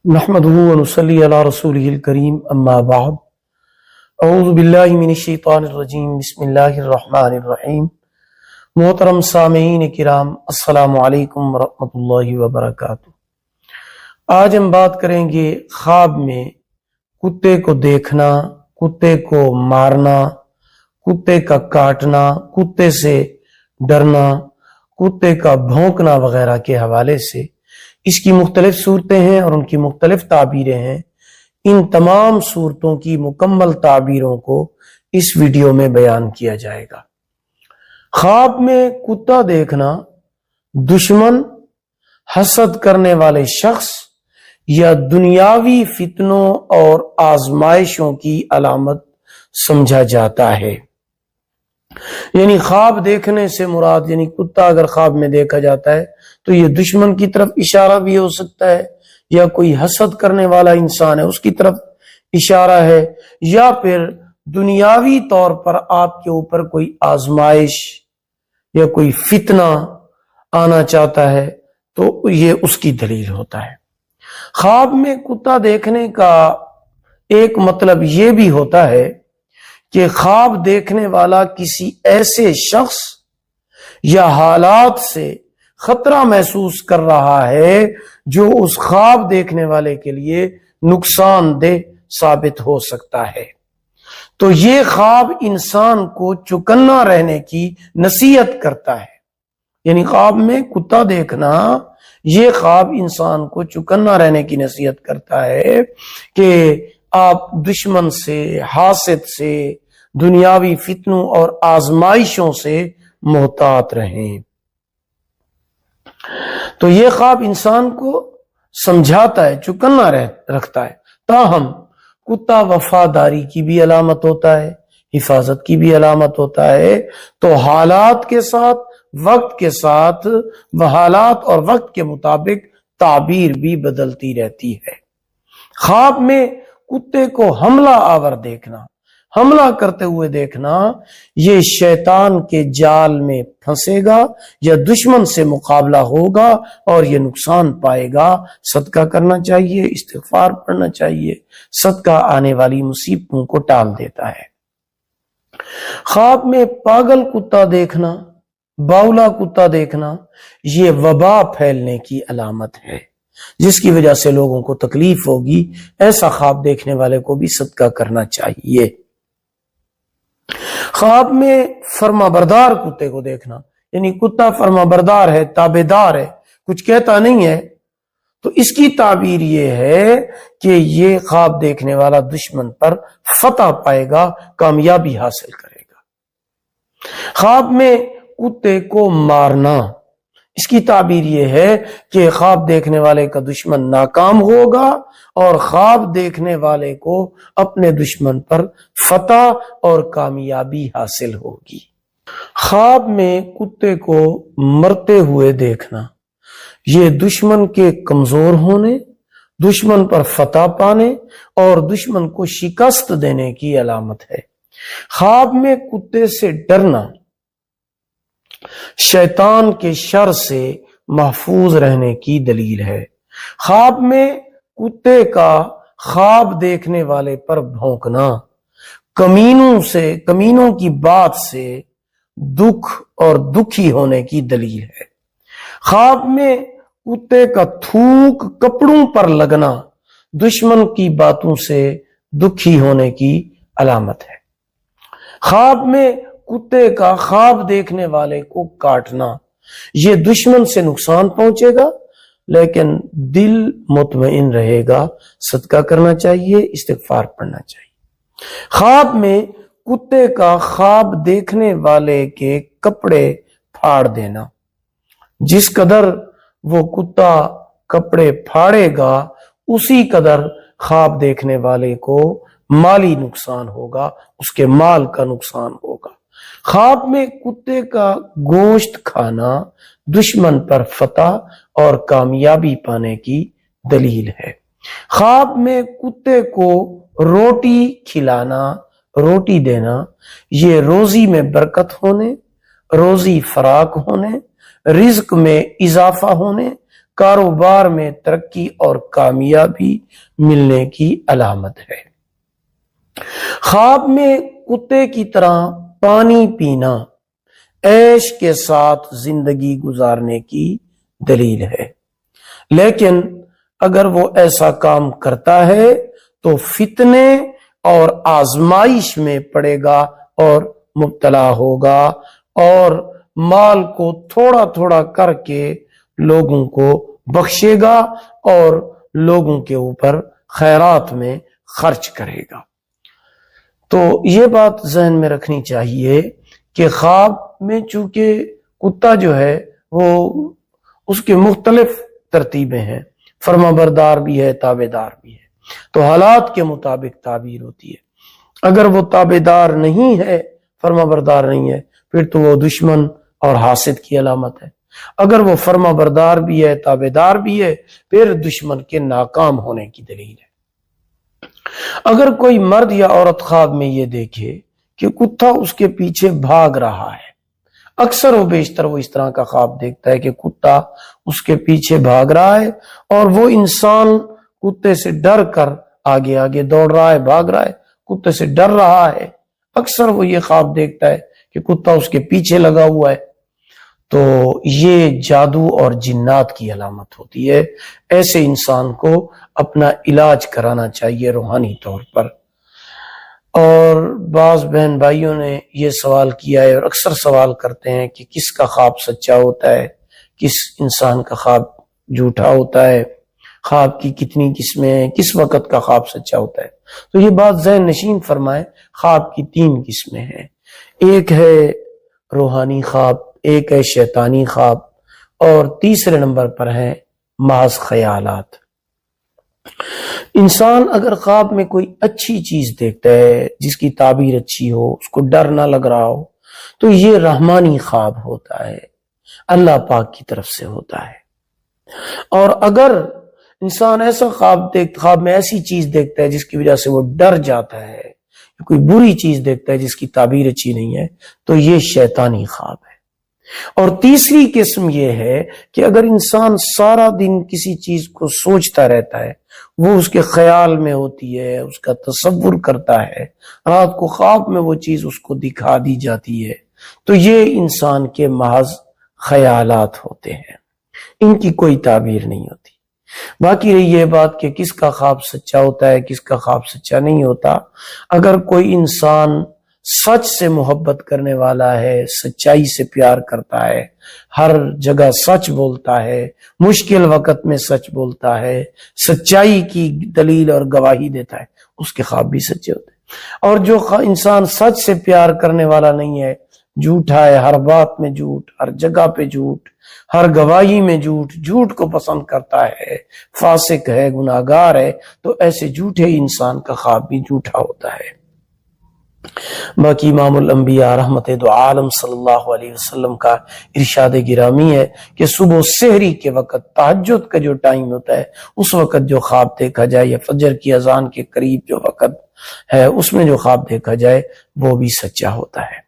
نحمده ونصلي على رسوله الكريم اما بعد اعوذ باللہ من الشیطان الرجیم بسم اللہ الرحمن الرحیم۔ محترم سامعین کرام، السلام علیکم ورحمۃ اللہ وبرکاتہ۔ آج ہم بات کریں گے خواب میں کتے کو دیکھنا، کتے کو مارنا، کتے کا کاٹنا، کتے سے ڈرنا، کتے کا بھونکنا وغیرہ کے حوالے سے۔ اس کی مختلف صورتیں ہیں اور ان کی مختلف تعبیریں ہیں۔ ان تمام صورتوں کی مکمل تعبیروں کو اس ویڈیو میں بیان کیا جائے گا۔ خواب میں کتا دیکھنا دشمن، حسد کرنے والے شخص یا دنیاوی فتنوں اور آزمائشوں کی علامت سمجھا جاتا ہے۔ یعنی خواب دیکھنے سے مراد، یعنی کتا اگر خواب میں دیکھا جاتا ہے تو یہ دشمن کی طرف اشارہ بھی ہو سکتا ہے، یا کوئی حسد کرنے والا انسان ہے اس کی طرف اشارہ ہے، یا پھر دنیاوی طور پر آپ کے اوپر کوئی آزمائش یا کوئی فتنہ آنا چاہتا ہے تو یہ اس کی دلیل ہوتا ہے۔ خواب میں کتا دیکھنے کا ایک مطلب یہ بھی ہوتا ہے کہ خواب دیکھنے والا کسی ایسے شخص یا حالات سے خطرہ محسوس کر رہا ہے جو اس خواب دیکھنے والے کے لیے نقصان دہ ثابت ہو سکتا ہے۔ تو یہ خواب انسان کو چوکنا رہنے کی نصیحت کرتا ہے۔ یعنی خواب میں کتا دیکھنا، یہ خواب انسان کو چوکنا رہنے کی نصیحت کرتا ہے کہ آپ دشمن سے، حاسد سے، دنیاوی فتنوں اور آزمائشوں سے محتاط رہیں۔ تو یہ خواب انسان کو سمجھاتا ہے، چوکنا رکھتا ہے۔ تاہم کتا وفاداری کی بھی علامت ہوتا ہے، حفاظت کی بھی علامت ہوتا ہے۔ تو حالات کے ساتھ، وقت کے ساتھ، حالات اور وقت کے مطابق تعبیر بھی بدلتی رہتی ہے۔ خواب میں کتے کو حملہ آور دیکھنا، حملہ کرتے ہوئے دیکھنا، یہ شیطان کے جال میں پھنسے گا یا دشمن سے مقابلہ ہوگا اور یہ نقصان پائے گا۔ صدقہ کرنا چاہیے، استغفار پڑھنا چاہیے۔ صدقہ آنے والی مصیبتوں کو ٹال دیتا ہے۔ خواب میں پاگل کتا دیکھنا، باولا کتا دیکھنا، یہ وبا پھیلنے کی علامت ہے جس کی وجہ سے لوگوں کو تکلیف ہوگی۔ ایسا خواب دیکھنے والے کو بھی صدقہ کرنا چاہیے۔ خواب میں فرما بردار کتے کو دیکھنا، یعنی کتا فرما بردار ہے، تابعدار ہے، کچھ کہتا نہیں ہے، تو اس کی تعبیر یہ ہے کہ یہ خواب دیکھنے والا دشمن پر فتح پائے گا، کامیابی حاصل کرے گا۔ خواب میں کتے کو مارنا، اس کی تعبیر یہ ہے کہ خواب دیکھنے والے کا دشمن ناکام ہوگا اور خواب دیکھنے والے کو اپنے دشمن پر فتح اور کامیابی حاصل ہوگی۔ خواب میں کتے کو مرتے ہوئے دیکھنا، یہ دشمن کے کمزور ہونے، دشمن پر فتح پانے اور دشمن کو شکست دینے کی علامت ہے۔ خواب میں کتے سے ڈرنا شیطان کے شر سے محفوظ رہنے کی دلیل ہے۔ خواب میں کتے کا خواب دیکھنے والے پر بھونکنا کمینوں کی بات سے دکھ اور دکھی ہونے کی دلیل ہے۔ خواب میں کتے کا تھوک کپڑوں پر لگنا دشمن کی باتوں سے دکھی ہونے کی علامت ہے۔ خواب میں کتے کا خواب دیکھنے والے کو کاٹنا، یہ دشمن سے نقصان پہنچے گا لیکن دل مطمئن رہے گا۔ صدقہ کرنا چاہیے، استغفار پڑھنا چاہیے۔ خواب میں کتے کا خواب دیکھنے والے کے کپڑے پھاڑ دینا، جس قدر وہ کتا کپڑے پھاڑے گا اسی قدر خواب دیکھنے والے کو مالی نقصان ہوگا، اس کے مال کا نقصان ہوگا۔ خواب میں کتے کا گوشت کھانا دشمن پر فتح اور کامیابی پانے کی دلیل ہے۔ خواب میں کتے کو روٹی کھلانا، روٹی دینا، یہ روزی میں برکت ہونے، روزی فراق ہونے، رزق میں اضافہ ہونے، کاروبار میں ترقی اور کامیابی ملنے کی علامت ہے۔ خواب میں کتے کی طرح پانی پینا عیش کے ساتھ زندگی گزارنے کی دلیل ہے، لیکن اگر وہ ایسا کام کرتا ہے تو فتنے اور آزمائش میں پڑے گا اور مبتلا ہوگا، اور مال کو تھوڑا تھوڑا کر کے لوگوں کو بخشے گا اور لوگوں کے اوپر خیرات میں خرچ کرے گا۔ تو یہ بات ذہن میں رکھنی چاہیے کہ خواب میں چونکہ کتا جو ہے وہ اس کے مختلف ترتیبیں ہیں، فرما بردار بھی ہے، تابع دار بھی ہے، تو حالات کے مطابق تعبیر ہوتی ہے۔ اگر وہ تابع دار نہیں ہے، فرما بردار نہیں ہے، پھر تو وہ دشمن اور حاسد کی علامت ہے۔ اگر وہ فرما بردار بھی ہے، تابع دار بھی ہے، پھر دشمن کے ناکام ہونے کی دلیل ہے۔ اگر کوئی مرد یا عورت خواب میں یہ دیکھے کہ کتا اس کے پیچھے بھاگ رہا ہے، اکثر و بیشتر وہ اس طرح کا خواب دیکھتا ہے کہ کتا اس کے پیچھے بھاگ رہا ہے اور وہ انسان کتے سے ڈر کر آگے آگے دوڑ رہا ہے، بھاگ رہا ہے، کتے سے ڈر رہا ہے، اکثر وہ یہ خواب دیکھتا ہے کہ کتا اس کے پیچھے لگا ہوا ہے، تو یہ جادو اور جنات کی علامت ہوتی ہے۔ ایسے انسان کو اپنا علاج کرانا چاہیے روحانی طور پر۔ اور بعض بہن بھائیوں نے یہ سوال کیا ہے اور اکثر سوال کرتے ہیں کہ کس کا خواب سچا ہوتا ہے، کس انسان کا خواب جھوٹا ہوتا ہے، خواب کی کتنی قسمیں ہیں، کس وقت کا خواب سچا ہوتا ہے۔ تو یہ بات ذہن نشین فرمائیں، خواب کی 3 قسمیں ہیں، ایک ہے روحانی خواب، ایک ہے شیطانی خواب، اور تیسرے نمبر پر ہیں محض خیالات۔ انسان اگر خواب میں کوئی اچھی چیز دیکھتا ہے، جس کی تعبیر اچھی ہو، اس کو ڈر نہ لگ رہا ہو، تو یہ رحمانی خواب ہوتا ہے، اللہ پاک کی طرف سے ہوتا ہے۔ اور اگر انسان ایسا خواب میں ایسی چیز دیکھتا ہے جس کی وجہ سے وہ ڈر جاتا ہے، کوئی بری چیز دیکھتا ہے جس کی تعبیر اچھی نہیں ہے، تو یہ شیطانی خواب ہے۔ اور تیسری قسم یہ ہے کہ اگر انسان سارا دن کسی چیز کو سوچتا رہتا ہے، وہ اس کے خیال میں ہوتی ہے، اس کا تصور کرتا ہے، رات کو خواب میں وہ چیز اس کو دکھا دی جاتی ہے، تو یہ انسان کے محض خیالات ہوتے ہیں، ان کی کوئی تعبیر نہیں ہوتی۔ باقی رہی یہ بات کہ کس کا خواب سچا ہوتا ہے، کس کا خواب سچا نہیں ہوتا۔ اگر کوئی انسان سچ سے محبت کرنے والا ہے، سچائی سے پیار کرتا ہے، ہر جگہ سچ بولتا ہے، مشکل وقت میں سچ بولتا ہے، سچائی کی دلیل اور گواہی دیتا ہے، اس کے خواب بھی سچے ہوتے ہیں۔ اور جو انسان سچ سے پیار کرنے والا نہیں ہے، جھوٹا ہے، ہر بات میں جھوٹ، ہر جگہ پہ جھوٹ، ہر گواہی میں جھوٹ، جھوٹ کو پسند کرتا ہے، فاسق ہے، گناہگار ہے، تو ایسے جھوٹے انسان کا خواب بھی جھوٹا ہوتا ہے۔ باقی امام الانبیاء رحمت دو عالم صلی اللہ علیہ وسلم کا ارشاد گرامی ہے کہ صبح سحری کے وقت، تہجد کا جو ٹائم ہوتا ہے، اس وقت جو خواب دیکھا جائے، یا فجر کی اذان کے قریب جو وقت ہے، اس میں جو خواب دیکھا جائے وہ بھی سچا ہوتا ہے۔